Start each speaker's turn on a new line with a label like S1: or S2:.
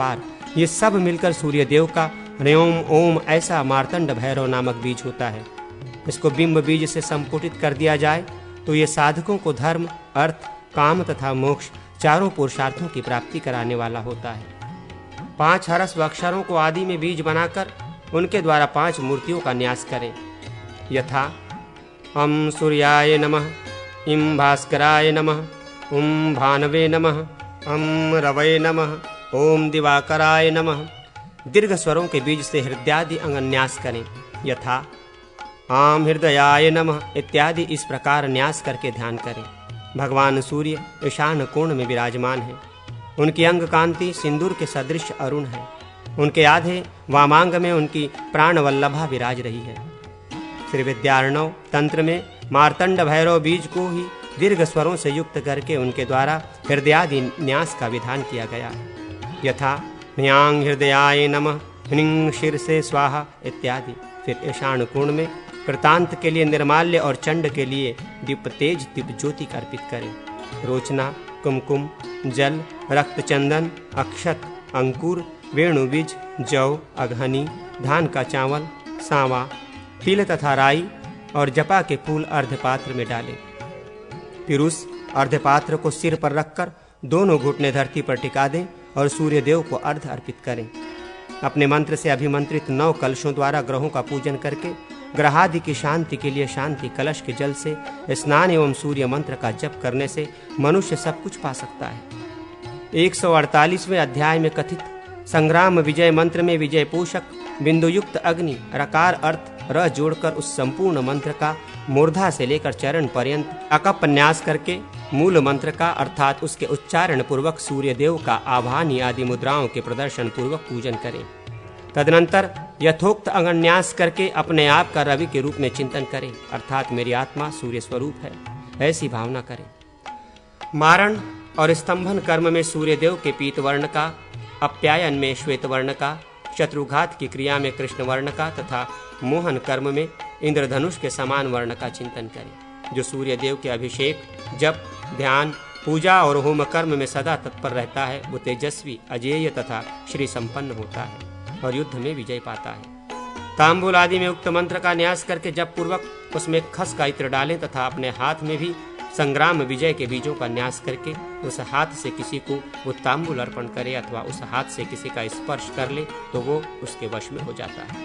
S1: पार, ये सब मिलकर सूर्य देव का ह्रैम ओम ऐसा मार्तंड भैरव नामक बीज होता है। इसको बिंब बीज से संपुटित कर दिया जाए तो ये साधकों को धर्म, अर्थ, काम तथा मोक्ष चारों पुरुषार्थों की प्राप्ति कराने वाला होता है। 5 हरस्व अक्षरों को आदि में बीज बनाकर उनके द्वारा 5 मूर्तियों का न्यास करें। यथा अम सूर्याय नमः, इम भास्कराय नमः, उम भानवे नमः, अम रवये नमः, ओम दिवाकराय नमः। दीर्घ स्वरों के बीज से हृदयादि अंगन्यास करें। यथा आम हृदयाय नमः इत्यादि इस प्रकार न्यास करके ध्यान करें। भगवान सूर्य ईशान कोण में विराजमान है। उनकी अंग कांति सिंदूर के सदृश अरुण है। उनके आधे वामांग में उनकी प्राणवल्लभा विराज रही है। श्री विद्यार्णव तंत्र में मार्तंड भैरव बीज को ही दीर्घ स्वरों से युक्त करके उनके द्वारा हृदयादि न्यास का विधान किया गया। यथा ह्यांग हृदयाय नमः, ह्रीं शीर्षे स्वाहा इत्यादि। फिर ईशान कोण में कृतांत के लिए निर्माल्य और चंड के लिए दीप तेज दीप ज्योति अर्पित करें। रोचना, कुमकुम, जल, रक्त चंदन, अक्षत, अंकुर, वेणुबीज, जौ, अघनी, धान का चावल, सांवा, तिल तथा राई और जपा के फूल अर्धपात्र में डालें। फिर उस अर्धपात्र को सिर पर रखकर दोनों घुटने धरती पर टिका दें और सूर्य देव को अर्घ अर्पित करें। अपने मंत्र से अभिमंत्रित 9 कलशों द्वारा ग्रहों का पूजन करके ग्रहादि की शांति के लिए शांति कलश के जल से स्नान एवं सूर्य मंत्र का जप करने से मनुष्य सब कुछ पा सकता है। 148वें अध्याय में कथित संग्राम विजय मंत्र में विजय पोषक बिंदुयुक्त अग्नि रकार अर्थ र जोड़कर उस संपूर्ण मंत्र का मूर्धा से लेकर चरण पर्यंत अकप न्यास करके मूल मंत्र का अर्थात उसके उच्चारण पूर्वक सूर्य देव का आवाहन आदि मुद्राओं के प्रदर्शन पूर्वक पूजन करें। तदनंतर यथोक्त अंगन्यास करके अपने आप का रवि के रूप में चिंतन करें, अर्थात मेरी आत्मा सूर्य स्वरूप है, ऐसी भावना करें। मारण और स्तंभन कर्म में सूर्य देव के पीत वर्ण का, अप्यायन में श्वेत वर्ण का, शत्रुघात की क्रिया में कृष्ण वर्ण का तथा मोहन कर्म में इंद्रधनुष के समान वर्ण का चिंतन करें। जो सूर्य देव के अभिषेक, जप, ध्यान, पूजा और होम कर्म में सदा तत्पर रहता है वो तेजस्वी, अजेय तथा श्री संपन्न होता है और युद्ध में विजय पाता है। तांबूल आदि में उक्त मंत्र का न्यास करके जप पूर्वक उसमें खस का इत्र डालें तथा अपने हाथ में भी संग्राम विजय के बीजों का न्यास करके उस हाथ से किसी को वो तांबूल अर्पण करे अथवा उस हाथ से किसी का स्पर्श कर ले तो वो उसके वश में हो जाता है।